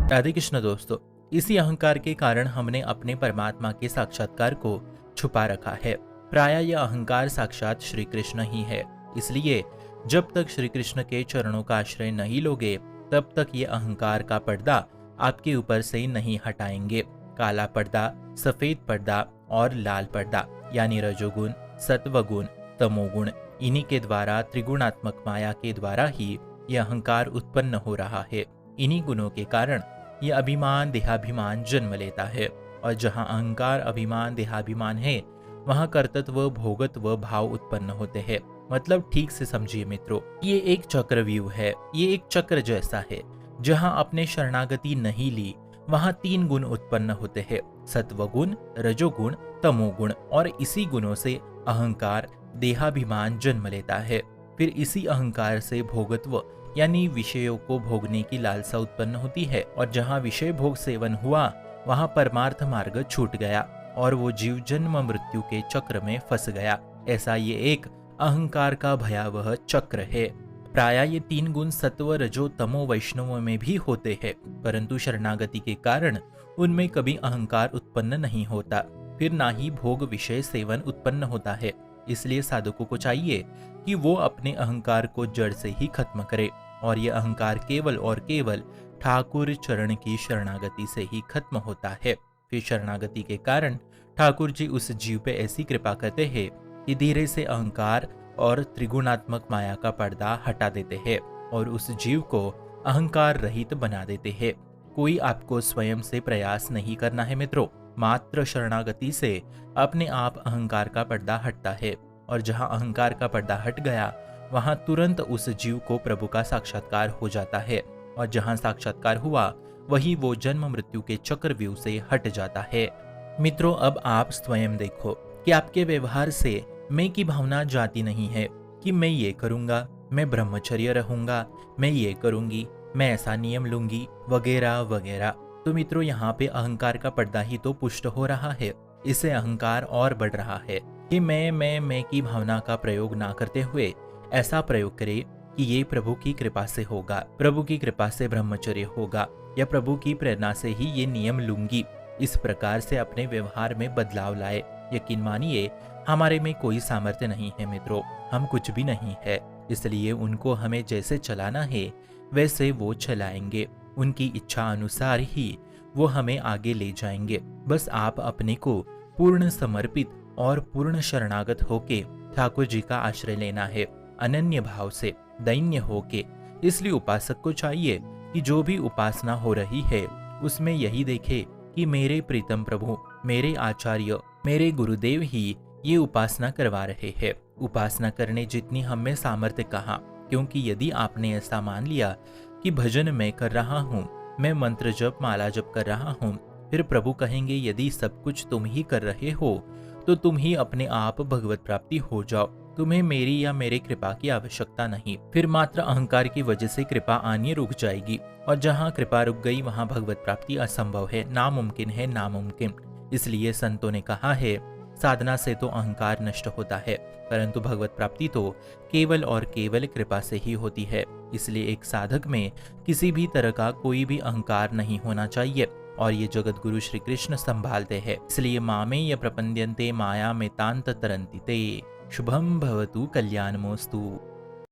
राधे कृष्ण दोस्तों। इसी अहंकार के कारण हमने अपने परमात्मा के साक्षात्कार को छुपा रखा है। प्राय यह अहंकार साक्षात श्री कृष्ण ही है। इसलिए जब तक श्री कृष्ण के चरणों का आश्रय नहीं लोगे तब तक ये अहंकार का पर्दा आपके ऊपर से नहीं हटाएंगे। काला पर्दा, सफेद पर्दा और लाल पर्दा यानी रजोगुण, सत्वगुण, तमोगुण, इन्हीं के द्वारा त्रिगुणात्मक माया के द्वारा ही यह अहंकार उत्पन्न हो रहा है। इन्हीं गुणों के कारण यह अभिमान देहाभिमान जन्म लेता है। और जहाँ अहंकार अभिमान देहाभिमान है वहाँ कर्तृत्व भोगत्व भाव उत्पन्न होते हैं। मतलब ठीक से समझिए मित्रों, ये एक चक्रव्यूह है। ये एक चक्र जैसा है। जहाँ आपने शरणागति नहीं ली वहाँ 3 गुण उत्पन्न होते हैं, सत्वगुण, रजोगुण, तमोगुण। और इसी गुणों से अहंकार देहाभिमान जन्म लेता है। फिर इसी अहंकार से भोगत्व यानी विषयों को भोगने की लालसा उत्पन्न होती है। और जहाँ विषय भोग सेवन हुआ वहाँ परमार्थ मार्ग छूट गया और वो जीव जन्म मृत्यु के चक्र में फंस गया। ऐसा ये एक अहंकार का भयावह चक्र है। प्राय ये 3 गुण सत्व रजो तमो वैष्णव में भी होते हैं, परंतु शरणागति के कारण उनमें कभी अहंकार उत्पन्न नहीं होता। फिर ना ही भोग विषय सेवन उत्पन्न होता है। इसलिए साधकों को चाहिए कि वो अपने अहंकार को जड़ से ही खत्म करे। और ये अहंकार केवल और केवल ठाकुर चरण की शरणागति से ही खत्म होता है। फिर शरणागति के कारण ठाकुर जी उस जीव पे ऐसी कृपा करते हैं कि धीरे से अहंकार और त्रिगुणात्मक माया का पर्दा हटा देते हैं और उस जीव को अहंकार रहित बना देते हैं। कोई आपको स्वयं से प्रयास नहीं करना है मित्रों, मात्र शरणागति से अपने आप अहंकार का पर्दा हटता है। और जहाँ अहंकार का पर्दा हट गया वहाँ तुरंत उस जीव को प्रभु का साक्षात्कार हो जाता है। और जहाँ साक्षात्कार हुआ वही वो जन्म मृत्यु के चक्रव्यूह से हट जाता है। मित्रों, अब आप स्वयं देखो कि आपके व्यवहार से मैं की भावना जाती नहीं है कि मैं ये करूँगा, मैं ब्रह्मचर्य रहूँगा, मैं ये करूँगी, मैं ऐसा नियम लूँगी वगैरह वगैरह। तो मित्रों, यहाँ पे अहंकार का पर्दा ही तो पुष्ट हो रहा है। इससे अहंकार और बढ़ रहा है कि मैं की भावना का प्रयोग ना करते हुए ऐसा प्रयोग करे कि ये प्रभु की कृपा से होगा, प्रभु की कृपा से ब्रह्मचर्य होगा या प्रभु की प्रेरणा से ही ये नियम लूंगी। इस प्रकार से अपने व्यवहार में बदलाव लाए। यकीन मानिए हमारे में कोई सामर्थ्य नहीं है मित्रों, हम कुछ भी नहीं है। इसलिए उनको हमें जैसे चलाना है वैसे वो चलाएंगे। उनकी इच्छा अनुसार ही वो हमें आगे ले जाएंगे। बस आप अपने को पूर्ण समर्पित और पूर्ण शरणागत होके ठाकुर जी का आश्रय लेना है, अनन्य भाव से, दैन्य होके। इसलिए उपासक को चाहिए कि जो भी उपासना हो रही है उसमें यही देखे कि मेरे प्रीतम प्रभु, मेरे आचार्य, मेरे गुरुदेव ही ये उपासना करवा रहे हैं। उपासना करने जितनी हम में सामर्थ्य कहाँ, क्योंकि यदि आपने ऐसा मान लिया कि भजन मैं कर रहा हूँ, मैं मंत्र जप माला जप कर रहा हूँ, फिर प्रभु कहेंगे यदि सब कुछ तुम ही कर रहे हो तो तुम ही अपने आप भगवत प्राप्ति हो जाओ, तुम्हें मेरी या मेरे कृपा की आवश्यकता नहीं। फिर मात्र अहंकार की वजह से कृपा आनी रुक जाएगी और जहाँ कृपा रुक गई वहाँ भगवत प्राप्ति असंभव है, नामुमकिन है, नामुमकिन। इसलिए संतों ने कहा है साधना से तो अहंकार नष्ट होता है, परंतु भगवत प्राप्ति तो केवल और केवल कृपा से ही होती है। इसलिए एक साधक में किसी भी तरह का कोई भी अहंकार नहीं होना चाहिए और ये जगत गुरु श्री कृष्ण संभालते हैं। इसलिए मामे य प्रपद्यन्ते माया में तांत तरन्ति ते। शुभम भवतु कल्याणमोस्तु।